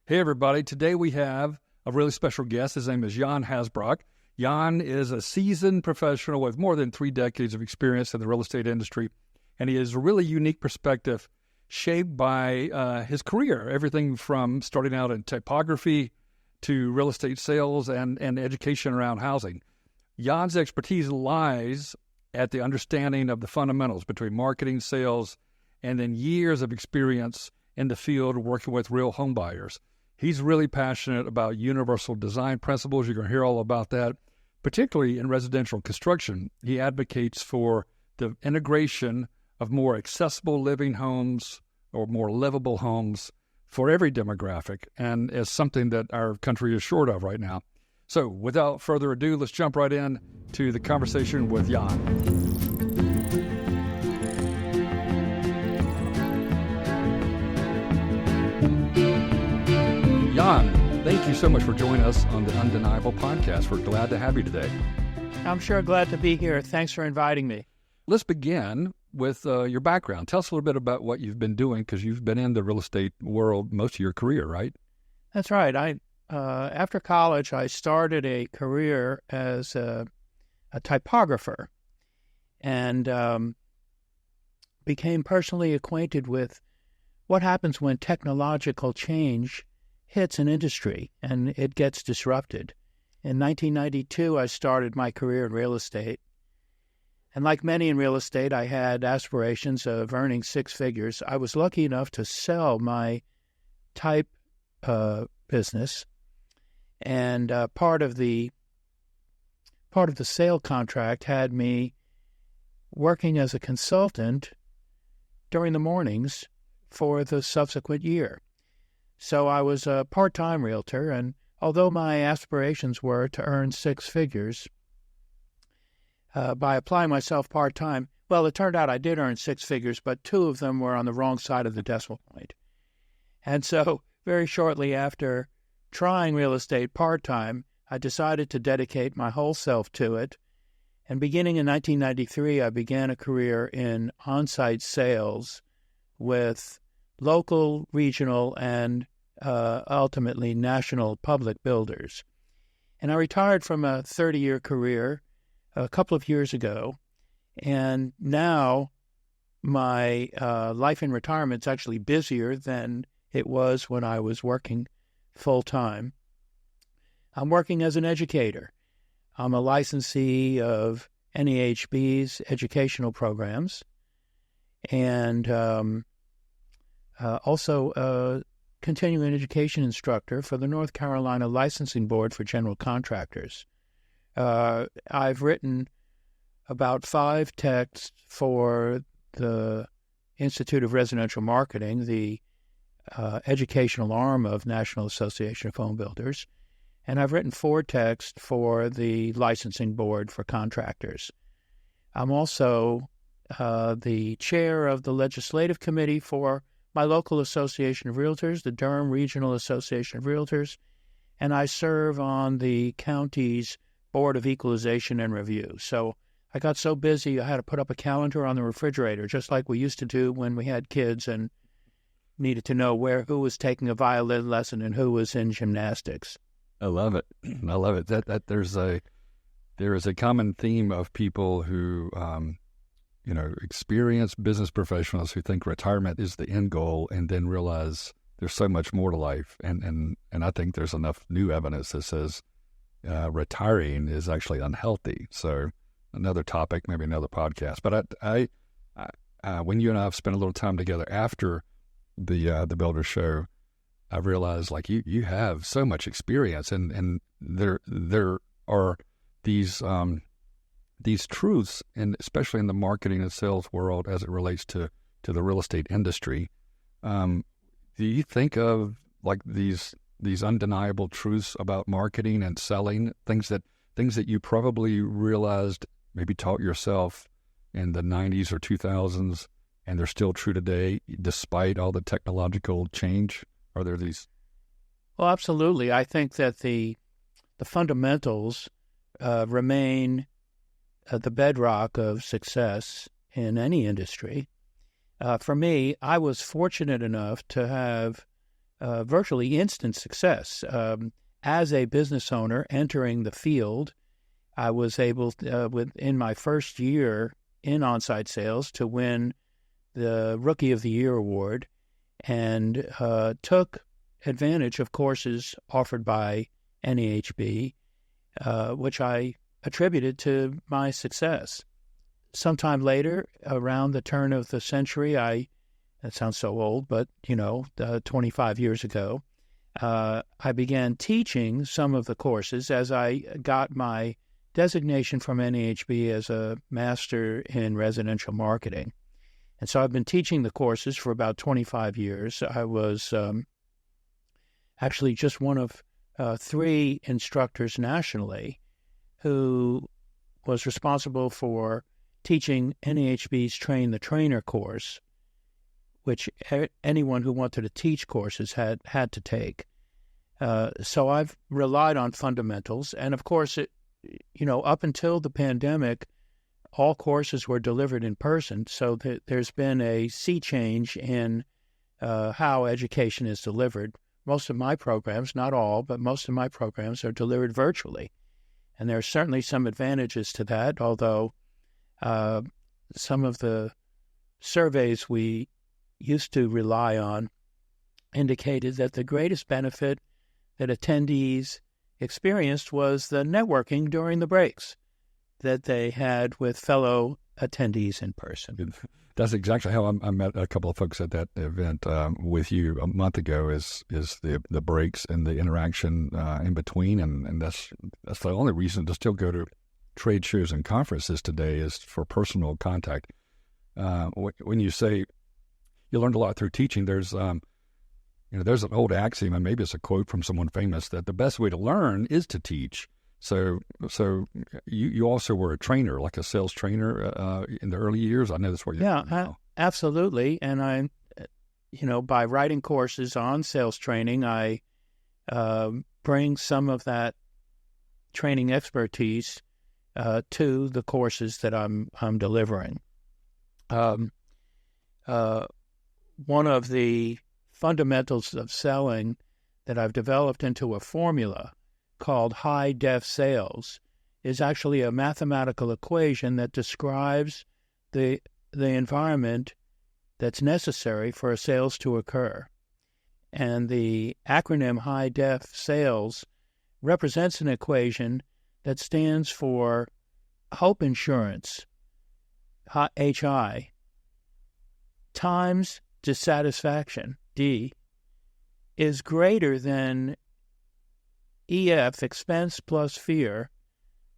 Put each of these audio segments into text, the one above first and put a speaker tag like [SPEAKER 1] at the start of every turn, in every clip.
[SPEAKER 1] Hey, everybody. Today we have a really special guest. His name is Gian Hasbrock. Gian is a seasoned professional with more than 3 decades of experience in the real estate industry, and he has a really unique perspective shaped by his career, everything from starting out in typography to real estate sales and education around housing. Jan's expertise lies at the understanding of the fundamentals between marketing, sales, and then years of experience in the field working with real home buyers. He's really passionate about universal design principles. You're going to hear all about that, particularly in residential construction. He advocates for the integration of more accessible living homes or more livable homes for every demographic, and is something that our country is short of right now. So without further ado, let's jump right in to the conversation with Gian. Gian, thank you so much for joining us on the Undeniable Podcast. We're glad to have you today.
[SPEAKER 2] I'm sure glad to be here. Thanks for inviting me.
[SPEAKER 1] Let's begin with your background. Tell us a little bit about what you've been doing, because you've been in the real estate world most of your career, right?
[SPEAKER 2] That's right. After college, I started a career as a typographer and became personally acquainted with what happens when technological change hits an industry and it gets disrupted. In 1992, I started my career in real estate. And like many in real estate, I had aspirations of earning 6 figures. I was lucky enough to sell my type business, and part of the sale contract had me working as a consultant during the mornings for the subsequent year. So I was a part-time realtor, and although my aspirations were to earn 6 figures, by applying myself part-time, well, it turned out I did earn 6 figures, but 2 of them were on the wrong side of the decimal point. And so very shortly after trying real estate part-time, I decided to dedicate my whole self to it. And beginning in 1993, I began a career in on-site sales with local, regional, and ultimately national public builders. And I retired from a 30-year career a couple of years ago, and now my life in retirement is actually busier than it was when I was working full-time. I'm working as an educator. I'm a licensee of NAHB's educational programs, and also a continuing education instructor for the North Carolina Licensing Board for General Contractors. I've written about 5 texts for the Institute of Residential Marketing, the educational arm of National Association of Home Builders, and I've written 4 texts for the Licensing Board for Contractors. I'm also the chair of the Legislative Committee for my local Association of Realtors, the Durham Regional Association of Realtors, and I serve on the county's Board of Equalization and Review. So I got so busy I had to put up a calendar on the refrigerator, just like we used to do when we had kids and needed to know who was taking a violin lesson and who was in gymnastics.
[SPEAKER 1] I love it. I love it. That there is a common theme of people who experienced business professionals who think retirement is the end goal and then realize there's so much more to life. And I think there's enough new evidence that says retiring is actually unhealthy. So another topic, maybe another podcast. But I when you and I have spent a little time together after the Builder Show, I realized like you have so much experience, and there are these truths, and especially in the marketing and sales world as it relates to the real estate industry. Do you think of like these undeniable truths about marketing and selling, things that you probably realized, maybe taught yourself in the 90s or 2000s, and they're still true today despite all the technological change? Are there these?
[SPEAKER 2] Well, absolutely. I think that the fundamentals remain the bedrock of success in any industry. For me, I was fortunate enough to have virtually instant success. As a business owner entering the field, I was able, within my first year in on-site sales, to win the Rookie of the Year award, and took advantage of courses offered by NAHB, which I attributed to my success. Sometime later, around the turn of the century, that sounds so old, but 25 years ago, I began teaching some of the courses as I got my designation from NAHB as a master in residential marketing. And so I've been teaching the courses for about 25 years. I was actually just one of 3 instructors nationally who was responsible for teaching NAHB's Train the Trainer course, which anyone who wanted to teach courses had to take. So I've relied on fundamentals. And of course, up until the pandemic, all courses were delivered in person. So there's been a sea change in how education is delivered. Most of my programs, not all, but most of my programs are delivered virtually. And there are certainly some advantages to that, although some of the surveys we used to rely on indicated that the greatest benefit that attendees experienced was the networking during the breaks that they had with fellow attendees in person.
[SPEAKER 1] That's exactly how I met a couple of folks at that event with you a month ago. Is the breaks and the interaction in between, and that's the only reason to still go to trade shows and conferences today is for personal contact. When you say you learned a lot through teaching, there's there's an old axiom, and maybe it's a quote from someone famous, that the best way to learn is to teach. So you also were a trainer, like a sales trainer in the early years. I know that's what you're doing now.
[SPEAKER 2] Absolutely. And I, by writing courses on sales training, I bring some of that training expertise to the courses that I'm delivering. One of the fundamentals of selling that I've developed into a formula called high-def sales is actually a mathematical equation that describes the environment that's necessary for a sales to occur. And the acronym high-def sales represents an equation that stands for hope insurance, HI, times dissatisfaction, D, is greater than EF, expense plus fear,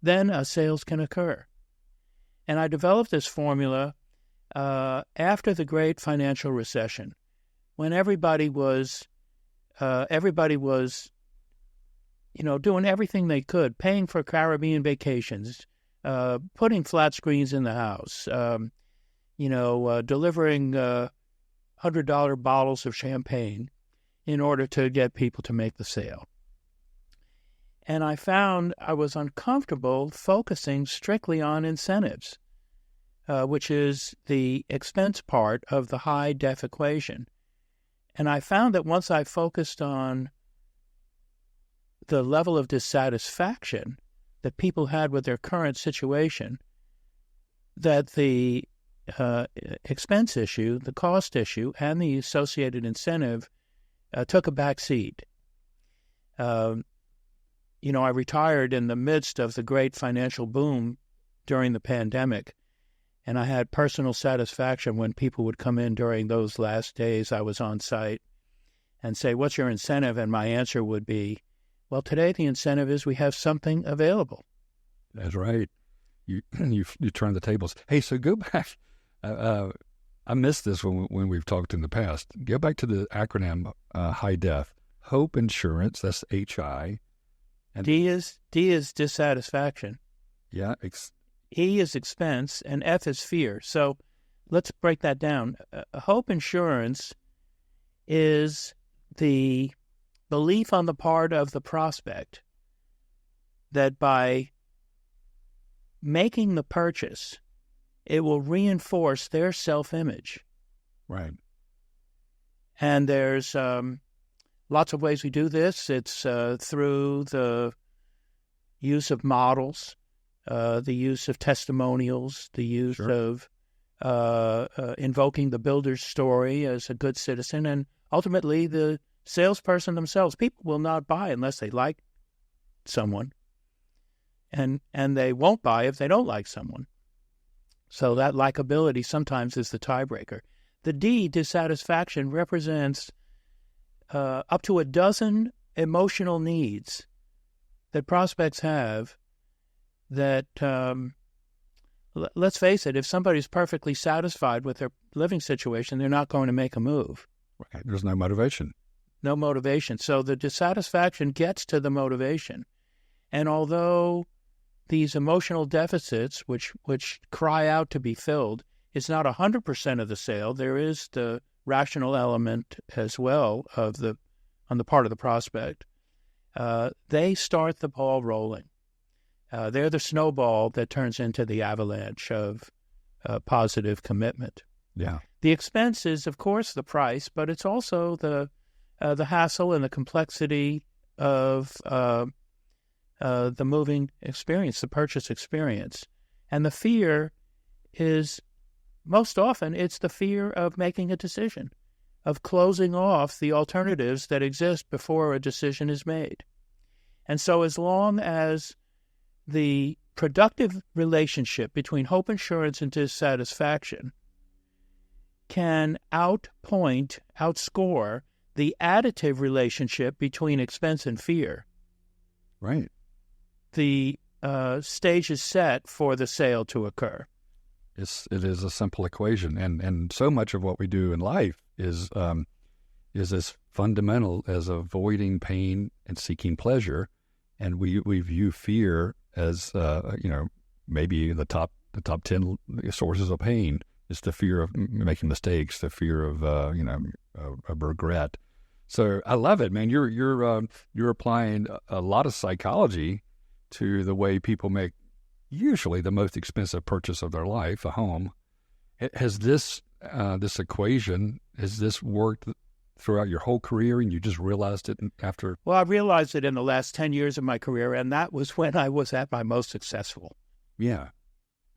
[SPEAKER 2] then a sales can occur. And I developed this formula after the great financial recession, when everybody was doing everything they could, paying for Caribbean vacations, putting flat screens in the house, delivering $100 bottles of champagne in order to get people to make the sale. And I found I was uncomfortable focusing strictly on incentives, which is the expense part of the high-def equation. And I found that once I focused on the level of dissatisfaction that people had with their current situation, that the expense issue, the cost issue, and the associated incentive took a back seat. I retired in the midst of the great financial boom during the pandemic, and I had personal satisfaction when people would come in during those last days I was on site and say, "What's your incentive?" And my answer would be, "Well, today the incentive is we have something available."
[SPEAKER 1] That's right. You turn the tables. Hey, so go back. I missed this when we've talked in the past. Go back to the acronym high def. Hope insurance, that's HI.
[SPEAKER 2] And D is dissatisfaction.
[SPEAKER 1] Yeah.
[SPEAKER 2] E is expense, and F is fear. So let's break that down. Hope insurance is the belief on the part of the prospect that by making the purchase, it will reinforce their self-image.
[SPEAKER 1] Right.
[SPEAKER 2] And there's lots of ways we do this. It's through the use of models, the use of testimonials, the use
[SPEAKER 1] Sure.
[SPEAKER 2] of invoking the builder's story as a good citizen, and ultimately the salesperson themselves. People will not buy unless they like someone, and they won't buy if they don't like someone. So that likability sometimes is the tiebreaker. The D, dissatisfaction, represents up to a dozen emotional needs that prospects have that, let's face it, if somebody's perfectly satisfied with their living situation, they're not going to make a move.
[SPEAKER 1] Right. There's no motivation.
[SPEAKER 2] No motivation. So the dissatisfaction gets to the motivation. And although these emotional deficits, which cry out to be filled, is not 100% of the sale, there is the rational element as well on the part of the prospect. They start the ball rolling. They're the snowball that turns into the avalanche of positive commitment.
[SPEAKER 1] Yeah.
[SPEAKER 2] The expense is, of course, the price, but it's also the hassle and the complexity of the moving experience, the purchase experience. And the fear is, most often, it's the fear of making a decision, of closing off the alternatives that exist before a decision is made. And so as long as the productive relationship between hope insurance and dissatisfaction can outscore the additive relationship between expense and fear,
[SPEAKER 1] Right.
[SPEAKER 2] the stage is set for the sale to occur.
[SPEAKER 1] It is a simple equation, and so much of what we do in life is as fundamental as avoiding pain and seeking pleasure, and we view fear as maybe the top 10 sources of pain. It's the fear of making mistakes, the fear of of regret. So I love it, man. You're applying a lot of psychology to the way people make usually the most expensive purchase of their life, a home. Has this equation, has this worked throughout your whole career, and you just realized it after?
[SPEAKER 2] Well, I realized it in the last 10 years of my career, and that was when I was at my most successful.
[SPEAKER 1] Yeah.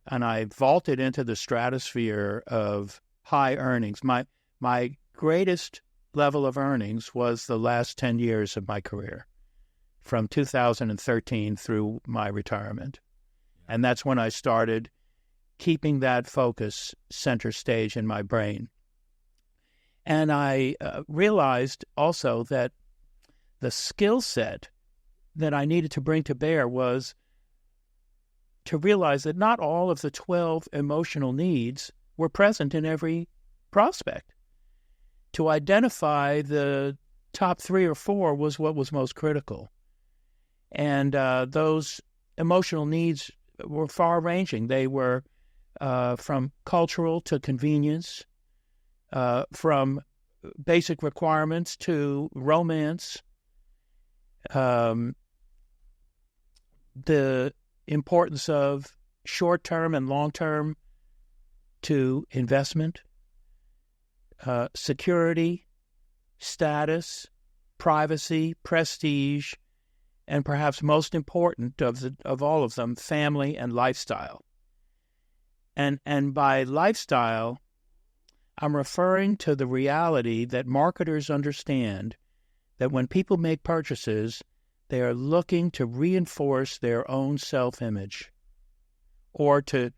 [SPEAKER 2] And I vaulted into the stratosphere of high earnings. My greatest level of earnings was the last 10 years of my career, from 2013 through my retirement. And that's when I started keeping that focus center stage in my brain. And I realized also that the skill set that I needed to bring to bear was to realize that not all of the 12 emotional needs were present in every prospect. To identify the top 3 or 4 was what was most critical. And those emotional needs were far-ranging. They were from cultural to convenience, from basic requirements to romance, the importance of short-term and long-term to investment, security, status, privacy, prestige, and perhaps most important of all of them, family and lifestyle. And by lifestyle, I'm referring to the reality that marketers understand that when people make purchases, they are looking to reinforce their own self-image, or to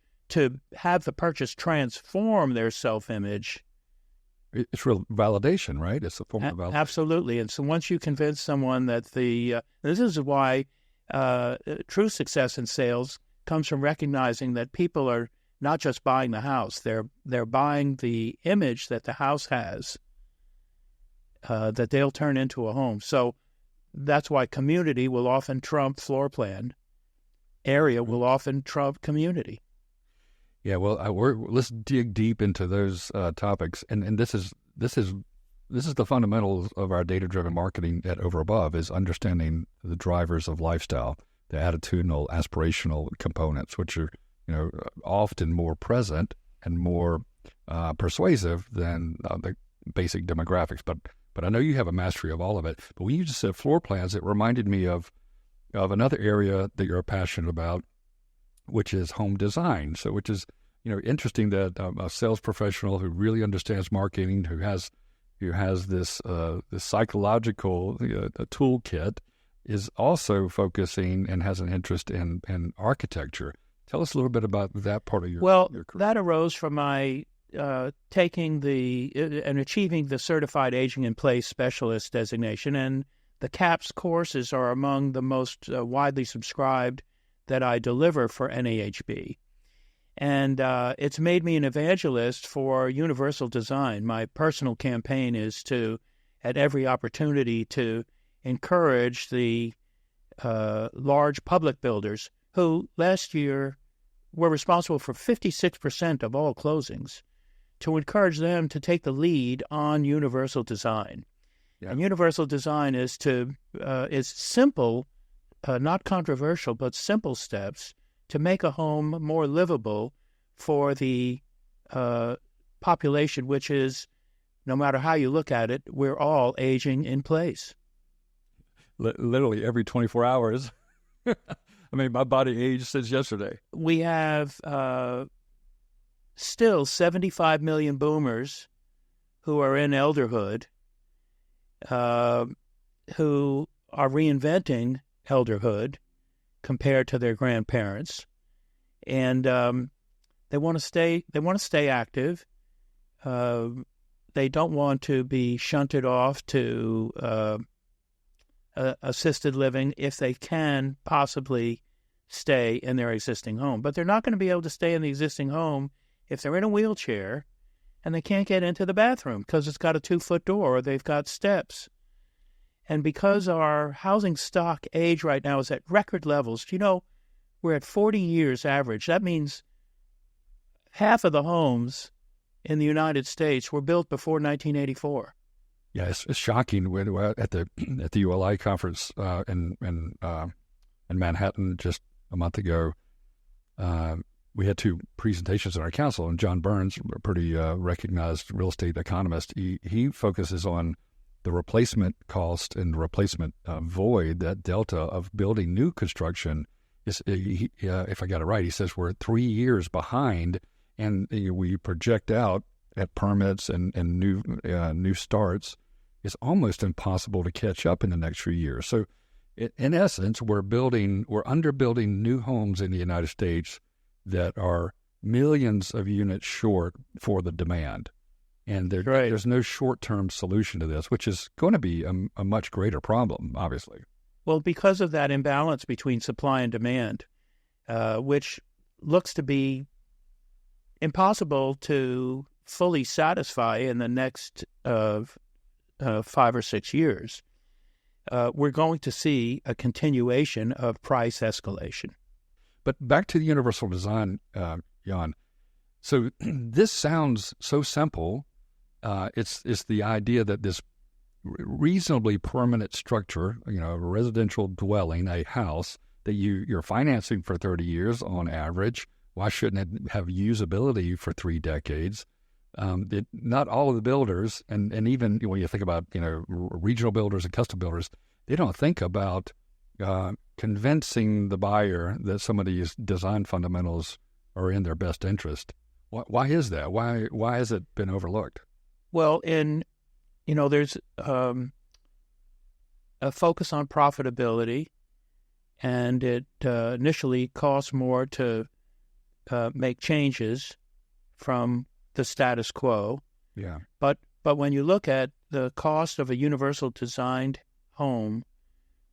[SPEAKER 2] have the purchase transform their self-image.
[SPEAKER 1] It's real validation, right? It's a form of validation.
[SPEAKER 2] Absolutely. And so once you convince someone that this is why true success in sales comes from recognizing that people are not just buying the house, they're buying the image that the house has, that they'll turn into a home. So that's why community will often trump floor plan. Area will often trump community.
[SPEAKER 1] Yeah, well, let's dig deep into those topics, and this is the fundamentals of our data-driven marketing at Over Above, is understanding the drivers of lifestyle, the attitudinal, aspirational components, which are often more present and more persuasive than the basic demographics. But but I know you have a mastery of all of it. But when you just said floor plans, it reminded me of another area that you're passionate about, which is home design. So, which is, interesting that a sales professional who really understands marketing, who has this psychological toolkit, is also focusing and has an interest in architecture. Tell us a little bit about that part of your career.
[SPEAKER 2] That arose from my taking and achieving the Certified Aging in Place Specialist designation, and the CAPS courses are among the most widely subscribed that I deliver for NAHB. And it's made me an evangelist for universal design. My personal campaign is to, at every opportunity, to encourage the large public builders who last year were responsible for 56% of all closings, to encourage them to take the lead on universal design. Yeah. And universal design is simple, not controversial, but simple steps to make a home more livable for the population, which is, no matter how you look at it, we're all aging in place.
[SPEAKER 1] Literally every 24 hours. I mean, my body aged since yesterday.
[SPEAKER 2] We have still 75 million boomers who are in elderhood, who are reinventing elderhood compared to their grandparents, and they want to stay. They want to stay active. They don't want to be shunted off to assisted living if they can possibly stay in their existing home. But they're not going to be able to stay in the existing home if they're in a wheelchair and they can't get into the bathroom because it's got a 2-foot door or they've got steps. And because our housing stock age right now is at record levels, we're at 40 years average. That means half of the homes in the United States were built before 1984.
[SPEAKER 1] Yeah, it's shocking. We're at the ULI conference in Manhattan just a month ago. We had 2 presentations in our council, and John Burns, a pretty recognized real estate economist, he focuses on the replacement cost and the replacement void, that delta of building new construction. Is, if I got it right, he says we're 3 years behind, and we project out at permits and new starts. It's almost impossible to catch up in the next few years. So, in essence, we're underbuilding new homes in the United States that are millions of units short for the demand. And there's no short-term solution to this, which is going to be a much greater problem, obviously.
[SPEAKER 2] Well, because of that imbalance between supply and demand, which looks to be impossible to fully satisfy in the next 5 or 6 years, we're going to see a continuation of price escalation.
[SPEAKER 1] But back to the universal design, Jan. So this sounds so simple. It's the idea that this reasonably permanent structure, a residential dwelling, a house that you're financing for 30 years on average. Why shouldn't it have usability for 3 decades? Not all of the builders, and even when you think about regional builders and custom builders, they don't think about convincing the buyer that some of these design fundamentals are in their best interest. Why is that? Why has it been overlooked?
[SPEAKER 2] Well, there's a focus on profitability, and it initially costs more to make changes from the status quo.
[SPEAKER 1] Yeah.
[SPEAKER 2] But when you look at the cost of a universal designed home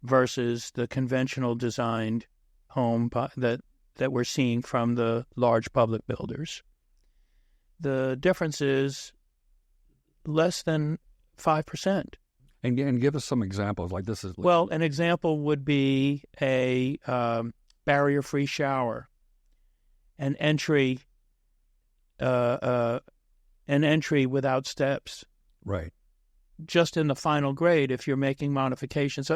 [SPEAKER 2] versus the conventional designed home that we're seeing from the large public builders, the difference is less than 5%.
[SPEAKER 1] And give us some examples. Like this is
[SPEAKER 2] an example would be a barrier-free shower, an entry without steps.
[SPEAKER 1] Right.
[SPEAKER 2] Just in the final grade, if you're making modifications,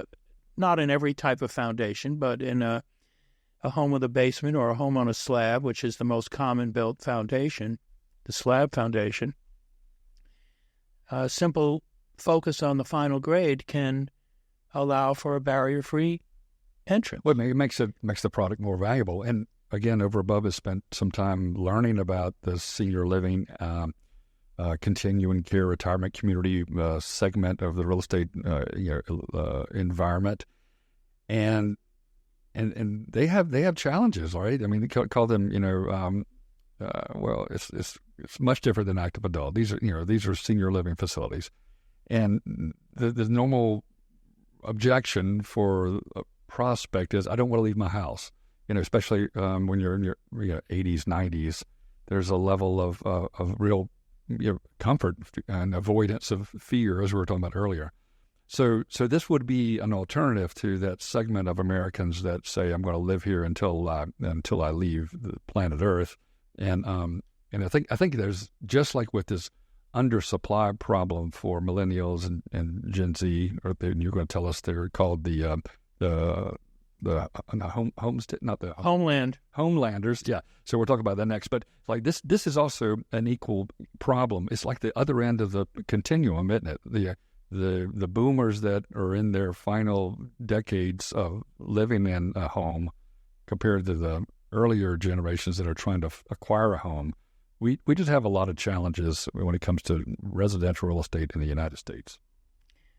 [SPEAKER 2] not in every type of foundation, but in a home with a basement or a home on a slab, which is the most common built foundation, the slab foundation. Simple focus on the final grade can allow for a barrier-free entrance.
[SPEAKER 1] Well, it makes the product more valuable. And again, Overabove has spent some time learning about the senior living, continuing care, retirement community segment of the real estate environment, and they have challenges, right? I mean, they call them, well, it's much different than active adult. These are senior living facilities, and the normal objection for a prospect is, I don't want to leave my house. Especially when you're in your 80s, 90s, there's a level of real comfort and avoidance of fear, as we were talking about earlier. So this would be an alternative to that segment of Americans that say, I'm going to live here until I leave the planet Earth. And I think there's, just like with this undersupply problem for millennials and Gen Z, or you're going to tell us they're called the Homelanders. Yeah. So we'll talk about that next. But like this is also an equal problem. It's like the other end of the continuum, isn't it? The boomers that are in their final decades of living in a home compared to the earlier generations that are trying to acquire a home. We just have a lot of challenges when it comes to residential real estate in the United States.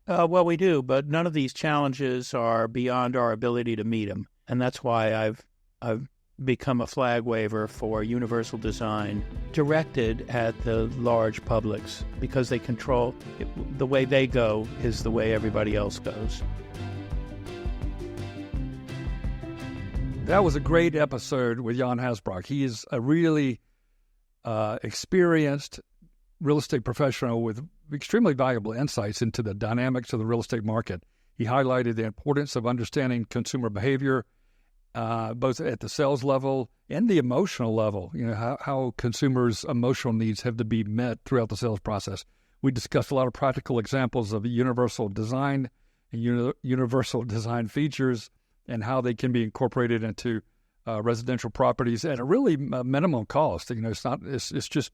[SPEAKER 2] Well, we do, but none of these challenges are beyond our ability to meet them, and that's why I've become a flag waver for universal design directed at the large publics, because they control the way they go is the way everybody else goes.
[SPEAKER 1] That was a great episode with Gian Hasbrock. He is a really experienced real estate professional with extremely valuable insights into the dynamics of the real estate market. He highlighted the importance of understanding consumer behavior, both at the sales level and the emotional level, how consumers' emotional needs have to be met throughout the sales process. We discussed a lot of practical examples of universal design and universal design features and how they can be incorporated into residential properties at a really minimum cost. It's just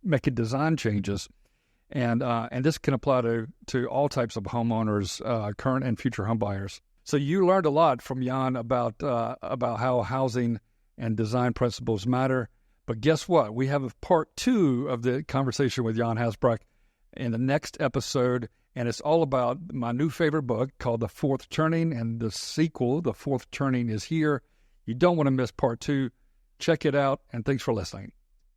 [SPEAKER 1] making design changes, and this can apply to all types of homeowners, current and future home buyers. So you learned a lot from Gian about how housing and design principles matter. But guess what? We have a part 2 of the conversation with Gian Hasbrock in the next episode, and it's all about my new favorite book called The Fourth Turning, and the sequel, The Fourth Turning, is here. You don't want to miss part 2. Check it out, and thanks for listening.